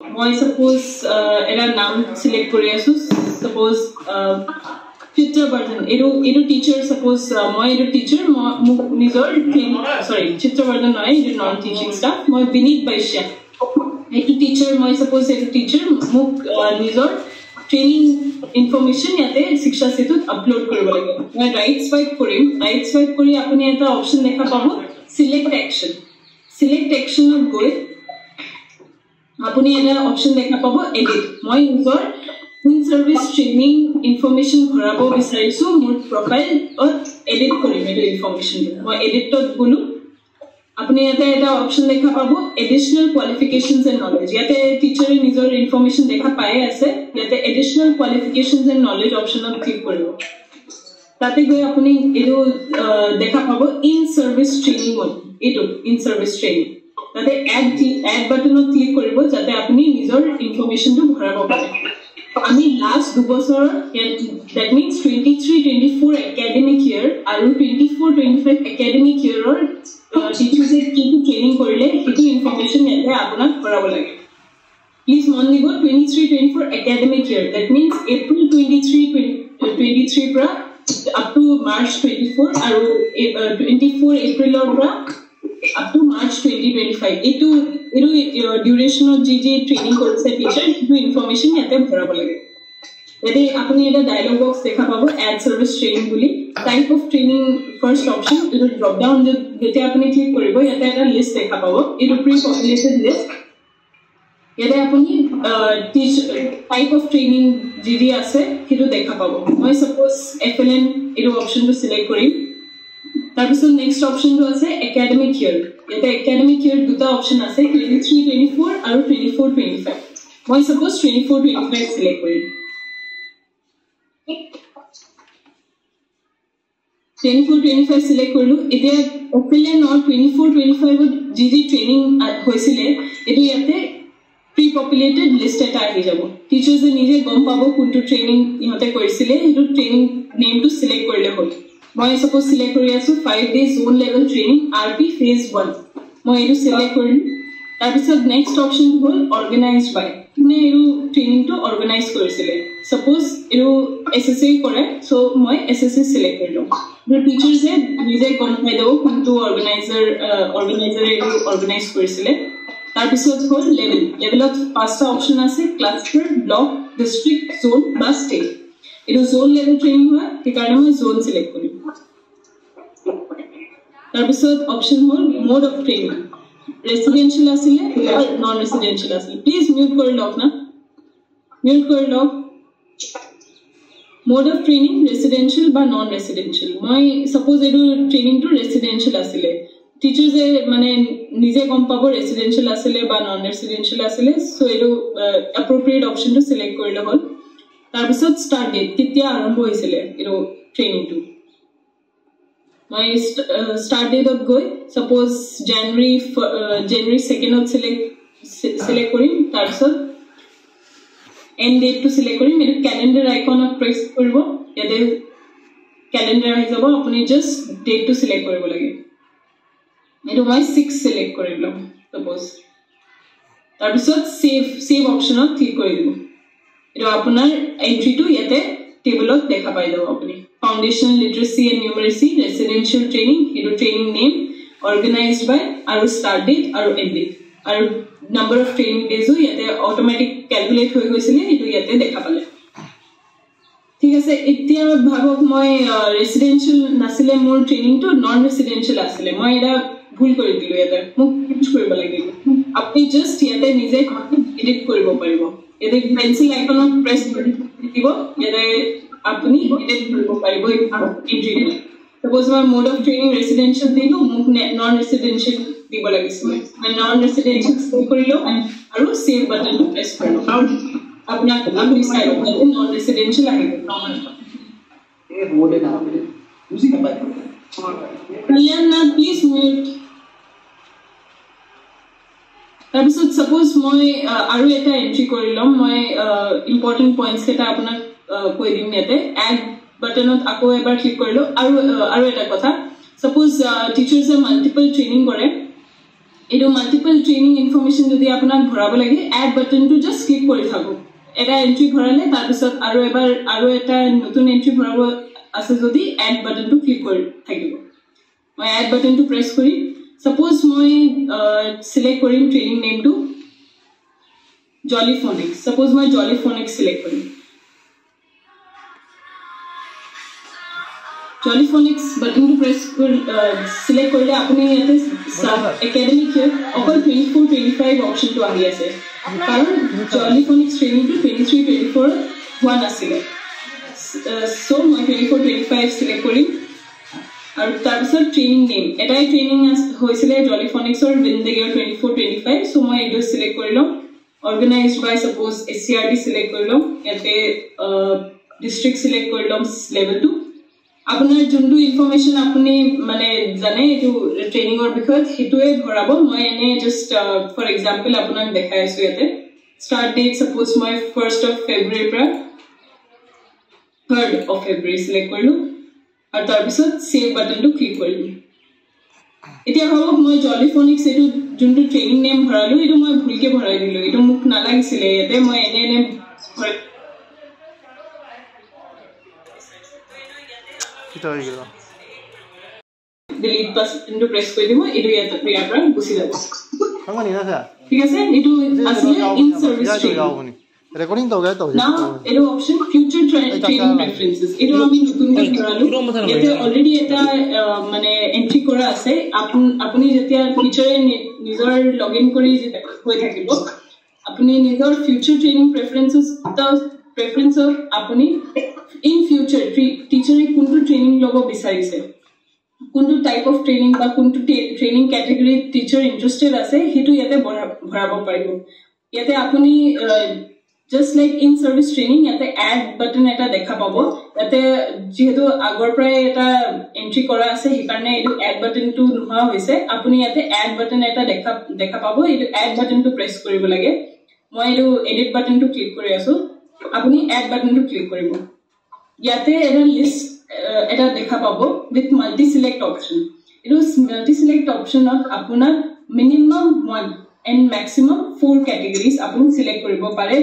মই সাপোজ এৰা নাম সিলেক্ট কৰি আছো সাপোজ চিত্ৰবৰ্ধন এটো টিচাৰ সাপোজ মই এটো টিচাৰ মোক নিজৰ সৰি চিত্ৰবৰ্ধন নহয় এটো নন টিচিং স্টাফ মই বিনীত বাইশ্যা এটো টিচাৰ মই সাপোজ এটো টিচাৰ মোক নিজৰ ট্ৰেইনিং ইনফৰমেশন ইয়াতে শিক্ষা সেতুত আপলোড কৰিব লাগে মই ৰাইট স্ৱাইপ কৰি আপুনি এটা অপচন দেখা পাব সিলেক্ট একশনত গৈ আপুনি এটা অপচন দেখা পাব এডিট মই নিজৰ ইন সাৰ্ভিস ট্ৰেনিং ইনফৰমেশন ভৰাব বিচাৰিছো মোৰ প্ৰফাইলত এডিট কৰিম এই ইনফরমেশন মই এডিটত গলো আপুনি এটা অপচন দেখা পাব এডিশনাল কোয়ালিফিকেশনস এন্ড নলেজ ইয়াতে টিচাৰে নিজৰ ইনফরমেশন দেখা পায় আছে ইয়াতে এডিশনাল কোয়ালিফিকেশনস এন্ড নলেজ অপচনত ক্লিক কৰিব তাতে গৈ আপুনি এটো দেখা পাব ইন সাৰ্ভিস ট্ৰেনিং এটো ইন সাৰ্ভিস ট্ৰেনিং তাতে এড বাটনত ক্লিক কৰিব যাতে আপুনি নিজৰ ইনফৰমেশনটো ভৰাব পাৰে আমি লাস্ট 2 বছৰ that means 23-24 academic year আৰু 24-25 academic year টিচাৰছে কি ট্ৰেইনিং কৰিলে সেইটো ইনফৰমেশন ইয়াতে আপোনাক ভৰাব লাগে প্লিজ মন দিব 23-24 academic year that means April 23 পৰা up to March 24 আৰু 24 April পৰা up to March 2025 etu duration of GG training course teacher to information yate bharabo lage yate apuni eta dialog box dekha pabo add service training boli type of training first option etu drop down jete apuni click koribo yate eta list dekha pabo etu pre populated list yate apuni teach type of training GD ase hetu dekha pabo moi suppose FLN etu option to select korim তাৰপিছত next অপশনটো আছে academic ইয়াৰ এটা academic ইয়াৰ দুটা option আছে 23-24 আৰু 24-25 মই suppose 24-25 select কৰিম 24-25 select কৰিলো এতিয়া অপেলেন অৰ 24-25 জিডি ট্ৰেইনিং হৈছিলে এটো ইয়াতে প্ৰি পপুলেটেড লিষ্ট এটা আহি যাব টিচাৰছে নিজে গম পাব কোনটো ট্ৰেইনিং ইহতে কৰিছিলে এটো ট্ৰেইনিং নেমটো সিলেক্ট কৰিলে হ'ল মই suppose select কৰি আছো 5 days zone level training RP phase 1 মই এটো select কৰিম তাৰ পিছত next option হ'ল organized by নে এটো ট্ৰেইনিং টো অৰ্গানাইজ কৰিছিলে suppose এটো SSA কৰে so মই SSA select কৰিলো the teachers নিজে গম পাই দাও কোনটো অৰ্গানাইজাৰ এটো অৰ্গানাইজ কৰিছিলে তাৰ পিছত হ'ল লেভেলত পাঁচটা অপচন আছে ক্লাস্টাৰ ব্লক ডিস্ট্ৰিক্ট জোন বা ষ্টেট এটো জোন লেভেল ট্ৰেইনিং হয় সেইকাৰণে মই জোন সিলেক্ট কৰিম তাৰপিছত অপচন হ'ল মোড অফ ট্ৰেইনিং ৰেসিডেন্সিয়েল আছিলে নন ৰেসিডেন্সিয়েল আছিলে প্লিজ মিউট কৰি লওক না মিউট কৰি লওক মোড অফ ট্ৰেইনিং ৰেসিডেন্সিয়েল বা নন ৰেসিডেন্সিয়েল মই সাপোজ এটো ট্ৰেইনিং টু ৰেসিডেন্সিয়েল আছিলে টিচাৰছে মানে নিজে গম পাব ৰেসিডেন্সিয়েল আছিলে বা নন ৰেসিডেন্সিয়েল আছিলে সো এটো এপ্ৰোপ্ৰিয়েট অপচনটো সিলেক্ট কৰিলে হ'ল তাৰপিছত স্টাৰ্ট ডেট কেতিয়া আৰম্ভ হৈছিলে এটো ট্ৰেইনিং টু মই স্টাৰ্ট ডেটত গৈ সাপোজ জানুৱাৰী 2nd সিলেক্ট কৰিম তাৰপিছত এন্ড ডেট টু সিলেক্ট কৰিম এটো ক্যালেন্ডাৰ আইকনত প্ৰেছ কৰিব ইয়াতে ক্যালেন্ডাৰ আহি যাব আপুনি জাস্ট ডেট টু সিলেক্ট কৰিব লাগে এটো মই 6 সিলেক্ট কৰিম সাপোজ তাৰপিছত সেভ অপচনত ক্লিক কৰি দিব এটো আপোনাৰ এন্ট্ৰিটো ইয়াতে টেবলত দেখা পাই যাব আপুনি ফাউন্ডেশনাল লিটাৰেসি এন্ড নিউমেৰাসি ৰেসিডেন্সিয়েল ট্ৰেইনিং এটো ট্ৰেইনিং নেম অৰ্গানাইজড বাই আৰু স্টাৰ্ট ডেট আৰু এন্ড ডেট আৰু নাম্বাৰ অফ ট্ৰেইনিং ডেজও ইয়াতে অটোমেটিক ক্যালকুলেট হৈ গৈছিলে এটো ইয়াতে দেখা পালে ঠিক আছে এতিয়া ভাবক মই ৰেসিডেন্সিয়েল নাছিলে মোৰ ট্ৰেইনিংটো নন ৰেসিডেন্সিয়েল আছিলে মই এটা ভুল কৰি দিলো ইয়াতে মোক চেঞ্জ কৰিব লাগিব আপুনি জাস্ট ইয়াতে নিজে এডিট কৰিব পাৰিব এতে পেন্সিল আইকনত প্ৰেছ কৰি দিব ইয়াতে আপুনি এডিট কৰিব পাৰিব এন্ট্ৰি সাপোজ মই মোড অফ ট্ৰেইনিং ৰেসিডেন্সিয়েল দিলো মোক নন ৰেসিডেন্সিয়েল দিব লাগিছিল মই নন ৰেসিডেন্সিয়েল সিলেক্ট কৰিলো আৰু সেভ বাটনটো প্ৰেছ কৰিলো আপুনি চাই নন ৰেসিডেন্সিয়েল আহিব এই মোডে না বুজি নাপায় কল্যাণ না প্লিজ মিউট তাৰপিছত সাপোজ মই আৰু এটা এন্ট্ৰি কৰি লম মই ইম্পৰ্টেন্ট পইণ্টছ এটা আপোনাক কৈ দিম ইয়াতে এড বাটনত আকৌ এবাৰ ক্লিক কৰিলো আৰু এটা কথা সাপোজ টিচাৰছে মাল্টিপল ট্ৰেইনিং কৰে এটো মাল্টিপল ট্ৰেইনিং ইনফৰমেশন যদি আপোনাক ভৰাব লাগে এড বাটনটো জাস্ট ক্লিক কৰি থাকক এটা এন্ট্ৰি ভৰালে তাৰ পিছত আৰু এটা নতুন এন্ট্ৰি ভৰাব আছে যদি এড বাটনটো ক্লিক কৰি থাকিব মই এড বাটনটো প্ৰেছ কৰি suppose মই সিলেক্ট কৰিম ট্ৰেইনিং নেমটো Jolly Phonics suppose মই Jolly Phonics সিলেক্ট কৰিম Jolly Phonics button to press select korle apuni yate academic year okol 24-25 option to ahi ase karon Jolly Phonics training to 23-24 one asile so moi 24-25 select korim aru tar pisot training name etai training hoisile Jolly Phonics or within the year 24-25 so moi edo select korilom organized by suppose SCRT select korilom yate district select korilom level 2 আপোনাৰ যোনটো information আপুনি মানে জানে এটো ট্ৰেইনিংৰ বিষয়ত হেতুৱে ভৰাব মই এনে জাস্ট ফৰ এক্সাম্পল আপোনাক দেখাইছো ইয়াতে স্টাৰ্ট ডেট সাপোজ মই 1st of February পৰা 3rd of February সিলেক্ট কৰিলো আৰু তাৰ পিছত সেভ বাটনটো ক্লিক কৰিলো এতিয়া ভাবক মই Jolly Phonics এটো যোনটো ট্ৰেইনিং নেম ভৰালো এটো মই ভুলকে ভৰাই দিলো এটো মোক নালাগিছিলে ইয়াতে মই এনে delete button to press kori dibo edu yata priya gusi jabo kangani na sa ঠিক আছে edu asle in service training recording to gaya to now edu option future training preferences edu ami notun ke koralu yete already eta mane entry kora ase apuni jetia teacher nijor login kori hoi thakibo apuni nijor future training preferences ta preference of apuni in future teacher e kuntu training logo bisarise kuntu type of training ba kuntu training category teacher interested ase hetu yate bharabo paribo yate apuni just like in service training yate add button eta dekha pabo yate jehetu agor pray eta entry kora ase hikarne edu add button to nuha hoise apuni yate add button eta dekha pabo edu add button to press koribo lage moi edu edit button to click kori asu apuni add button to click koribo yate eta list eta dekha pabo with multi select option it is multi select option of apuna minimum 1 and maximum 4 categories apun select koribo pare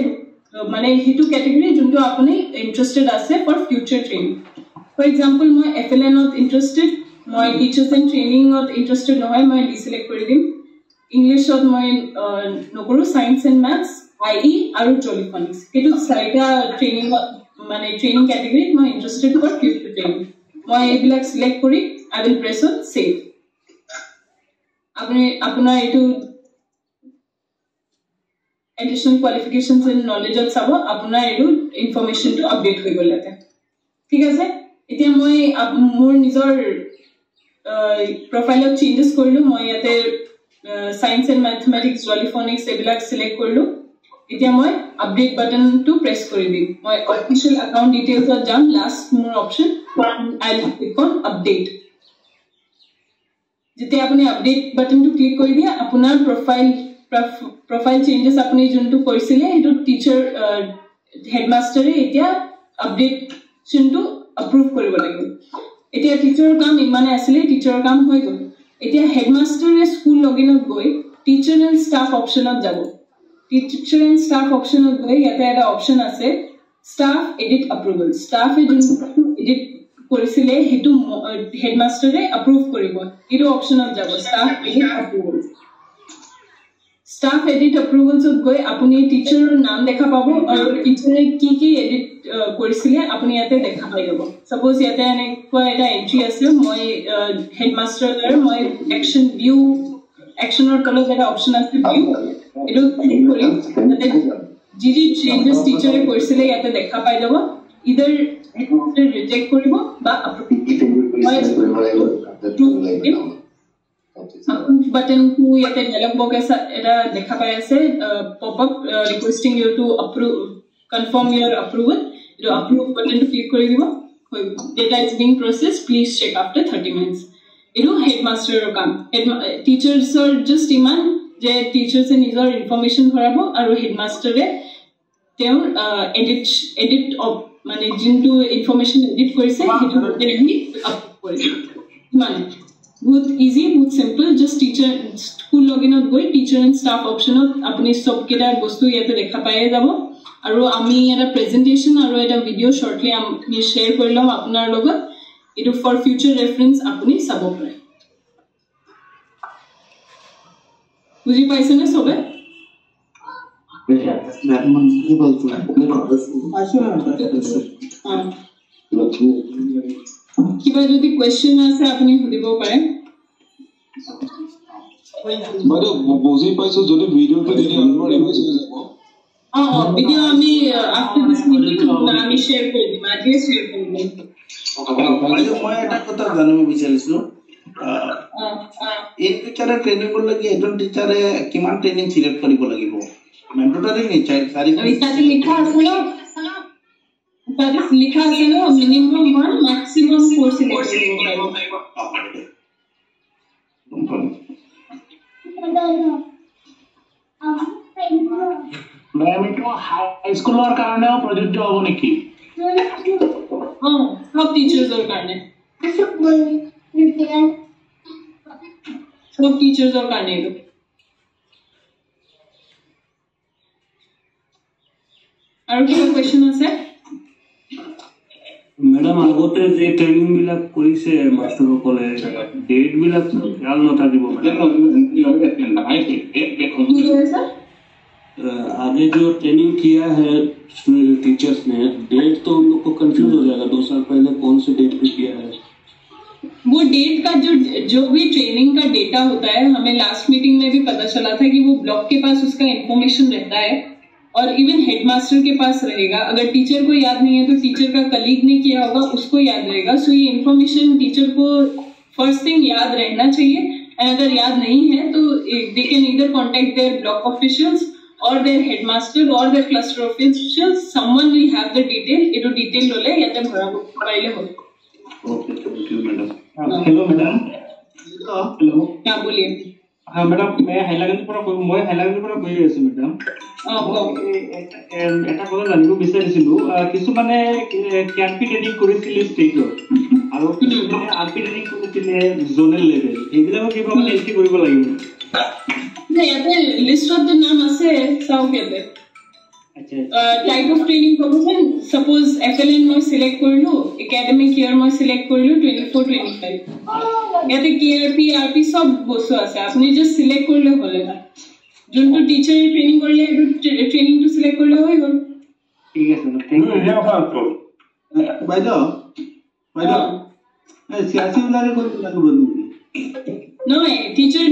mane hitu category junto apuni interested ase for future training for example moi FLN not interested moi teachers and training not interested nohoy moi select kori dim English ot moi nokoru science and maths IE aru Jolly Phonics hitu saita training মানে training category মই interested for future training মই এইবিলাক select কৰি I will press on save আপোনাৰ এটো additional qualifications and knowledge of sabo আপোনাৰ এটো information to update হৈ গল আছে ঠিক আছে এতিয়া মই মোৰ নিজৰ profile changes কৰিলো মই ইয়াতে science and mathematics Jolly Phonics এইবিলাক select কৰিলো এতিয়া মই update button to press kori dim moi official account details or jam last more option I'll click on update jete apuni update button to click kori dia apunar profile changes apuni juntu korisile etu teacher headmaster e etia updation to approve koribo lagib etia teacher kam imane asile teacher kam hoi gol etia headmaster e school login ot goi teacher and staff option ot jabo teacher and staff option ot goi yate eta option ase staff edit approval staff e edit korisile hetu headmaster e approve koribo eto option ot jabo staff edit approval staff edit approvals ot goi apuni teacher naam dekha pabo aru teacher e ki edit korisile apuni yate dekha pai jabo suppose yate ane ko eta entry ase moi headmaster er moi action view action or color eta option ase view eto click kori tate GG changes teacher e korisile yate dekha pai jabo either reject koribo ba approve button to yate dialog box eta dekha pai ase pop up requesting you to approve confirm your approval eto approve button to click kori dibo data is being processed please check after 30 minutes eto headmaster er kam teachers are just iman যে teachers এ নিজৰ information ভৰাব আৰু হেডমাস্টাৰ এ তেওঁ edit মানে যোনটো information edit কৰিছে হেতু upload কৰিব মানে बहुत इजी बहुत सिंपल जस्ट टीचर स्कूल लॉगिनत गई टीचर एंड स्टाफ ऑप्शनत আপুনি সব কেটা বস্তু ইয়াতে দেখা পায়ে যাব আৰু আমি এটা প্ৰেজেন্টেশন আৰু এটা ভিডিও শৰ্টলি আমি শেয়াৰ কৰিলাম আপোনাৰ লগত এটো ফৰ ফিউচাৰ ৰেফাৰেন্স আপুনি চাব পাৰে বুজি পাইছেনে সবে কিবা যদি কোৱেশ্চন আছে আপুনি সুধিব পাৰে মানে বুজি পাইছো যদি ভিডিওটো দিলে আমাৰ ৰিভাইজ হৈ যাব ভিডিও আমি আফটাৰ দিস মিটিং আমি শেয়াৰ কৰি দিম আজি শেয়াৰ কৰি দিম মই এটা কথা জানিব বিচাৰিছো এই টিচাৰে ট্ৰেইনিং লাগি এজন টিচাৰে কিমান ট্ৰেইনিং সিলেক্ট কৰিব লাগিব মেন্ডেটৰি নিশ্চয় চাৰি তাতে লিখা আছে ন তাতে লিখা আছে ন মিনিমাম 1 ম্যাক্সিমাম 4 সিলেক্ট কৰিব পাৰিব मैम तो हाई स्कूलर কাৰণেও প্ৰযোজ্য হ'ব নেকি সব টিচাৰ্ছৰ কাৰণে সব টিচাৰ্ছৰ কাৰণে আৰু কি কোৱেশ্চন আছে मैडम আগতে যে ট্ৰেইনিং বিলাক কৰিছে মাস্টাৰসকলে ডেট বিলাক খেয়াল নথাকিব आगे जो ट्रेनिंग किया है टीचर्स ने डेट तो उन लोग को कंफ्यूज हो जाएगा 2 साल पहले कौन से डेट पे किया है वो डेट का जो भी ट्रेनिंग का डेटा होता है हमें लास्ट मीटिंग में भी पता चला था कि वो ब्लॉक के पास उसका इंफॉर्मेशन रहता है और इवन हेडमास्टर के पास रहेगा अगर टीचर को याद नहीं है तो टीचर का कलीग ने किया होगा उसको याद रहेगा सो ये इंफॉर्मेशन टीचर को फर्स्ट थिंग याद रहना चाहिए एंड अगर याद नहीं है तो they can either contact their block officials or their headmaster or their cluster officials someone will have the detail eto detail lole yate bharabo paile hobe okay thank you madam hello madam hello क्या बोलिए हाँ madam मैं हाइलाकांदी পৰা কৈ আছো madam এটা কথা জানিব বিচাৰিছিলো কিছু মানে ক্যাম্পি ট্ৰেনিং কৰিছিল ষ্টেটত আৰু কিছুমানে আৰপি ট্ৰেনিং কৰিছিল জোনেল লেভেল এইবিলাক কিবা মানে এন্ট্ৰি কৰিব লাগিব नहीं याते लिस्ट ऑफ द नाम আছে চাও কেতে আচ্ছা type of training proposal suppose FLN মই সিলেক্ট কৰিলো একাডেমিক ইয়াৰ মই সিলেক্ট কৰিলো 24 25 ইয়াতে কেআৰপি আৰপি সব বস্তু আছে আপনি জাস্ট সিলেক্ট কৰিলে হলে না যোনটো টিচাৰ ট্ৰেনিং কৰিলে ট্ৰেনিং টু সিলেক্ট কৰিলে হৈ গল ঠিক আছে থ্যাংক ইউ বাইদেউ এই সিয়াসি উলাৰে কৰিব লাগিব নেকি নহয় টিচাৰ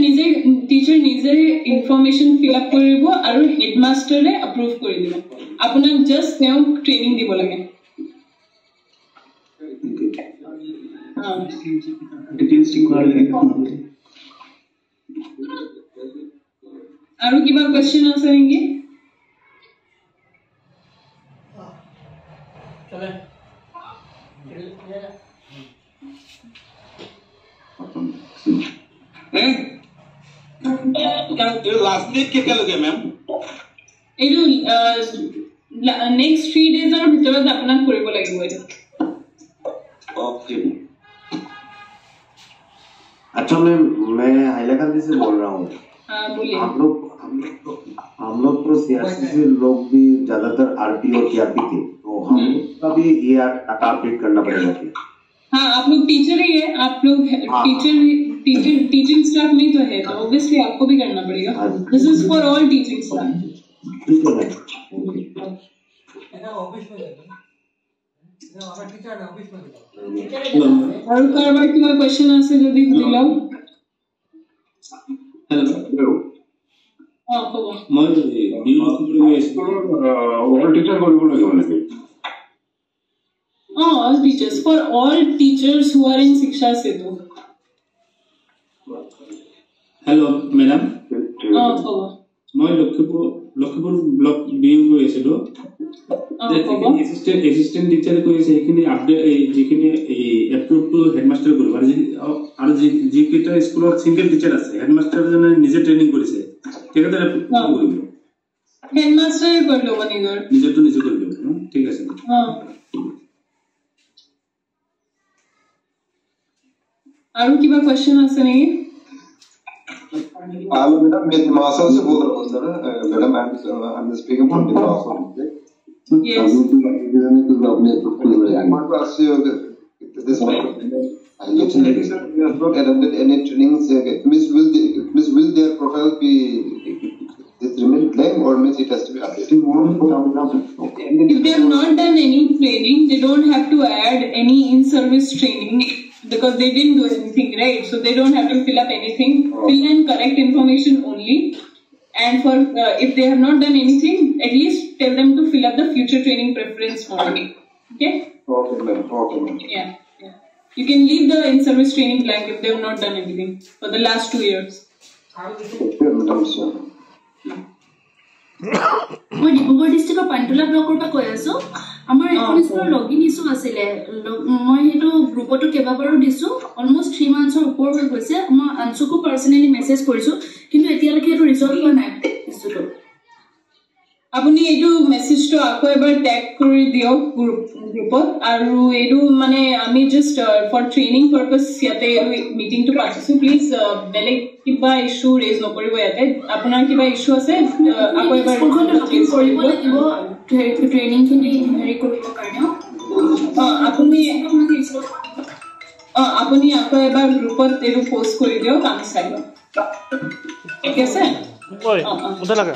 নিজে ইনফৰমেশন ফিল আপ কৰিব আৰু হেডমাস্টাৰে এপ্ৰুভ কৰি দিব আপোনাক জাস্ট তেওঁ ট্ৰেনিং দিব লাগে ডিটেইলস আৰু কিবা কোৱেশ্চন আছে নেকি चले लास्ट डेट केতিয়া লগে मैम এইটো নেক্সট 3 ডেজৰ ভিতৰত আপোনাক কৰিব লাগিব এইটো ओके अच्छा मैं हाइलाकांदी से बोल रहा हूँ हाँ बोलिए हम लोग तो सीआरसी से लोग भी ज्यादातर आरपी और टीआरपी थे तो हम का भी ये अपडेट करना पड़ेगा क्या हाँ आप लोग टीचर ही है आप लोग टीचिंग स्टाफ में तो है तो ऑब्वियसली आपको भी करना पड़ेगा this is for all teaching staff ठीक है मैम और कारबार किबा क्वेश्चन আছে যদি দিলাও हेलो हां কব মই বিল লখিমপুৰ অল টিচাৰ কৰিব লাগিব নেকি all teachers for all teachers who are in shiksha setu hello madam কব মই লখিমপুৰ ব্লক বিউ গৈ আছিলো এসিস্টেন্ট টিচাৰ কৈছে এইখিনি আপডেট যিখিনি এপ্ৰুভ টু হেডমাস্টাৰ কৰিব আৰু যি কেইটা স্কুলত সিঙ্গেল টিচাৰ আছে হেডমাস্টাৰ জনে নিজে ট্ৰেনিং কৰিছে তেখেতৰ এপ্ৰুভ কৰিব হেডমাস্টাৰ কৰি লব নিজেটো নিজে কৰিব ঠিক আছে আৰু কিবা কোৱেশ্চন আছে নেকি मैडम मैं दिमासा से बोल रहा हूँ sir madam I am speaking from Dimasa yes this not attended any trainings will their profile be this remain blank or means it has to be updated if they have not done any training they don't have to add any in service training because they didn't do anything right so they don't have to fill up anything fill in correct information only and for if they have not done anything at least tell them to fill up the future training preference form okay yeah you can leave the in service training blank if they have not done anything for the last 2 years মই ডিব্ৰুগড় ডিষ্ট্ৰিক্টৰ পান্তুলা ব্লকৰ পৰা কৈ আছো আমাৰ এখন স্কুলৰ login issue আছিলে মই হেতু গ্ৰুপটো কেবাবাৰো দিছো অলমোষ্ট 3 মান্থছৰ ওপৰ হৈ গৈছে মই আনসুকো পাৰ্সোনালি মেছেজ কৰিছো কিন্তু এতিয়ালৈকে এটো ৰিজল্ভ হোৱা নাই ইছ্যুটো আপুনি এটো মেছেজটো আকৌ এবাৰ ট্যাগ কৰি দিও গ্ৰুপত আৰু এটো মানে আমি জাস্ট ফৰ ট্ৰেইনিং পাৰপাস ইয়াতে মিটিং টু পাতিছো প্লিজ বেলেগ কিবা ইস্যু ৰেজ নকৰিব ইয়াতে আপোনাৰ কিবা ইস্যু আছে আকৌ এবাৰ স্কুলখনটো লগইন কৰিব লাগিব ট্ৰেইনিং খিনি হেৰি কৰিব কাৰণে আপুনি আকৌ এবাৰ গ্ৰুপত এটো পোষ্ট কৰি দিও আমি চাই লম ঠিক আছে ওই উঠা লাগা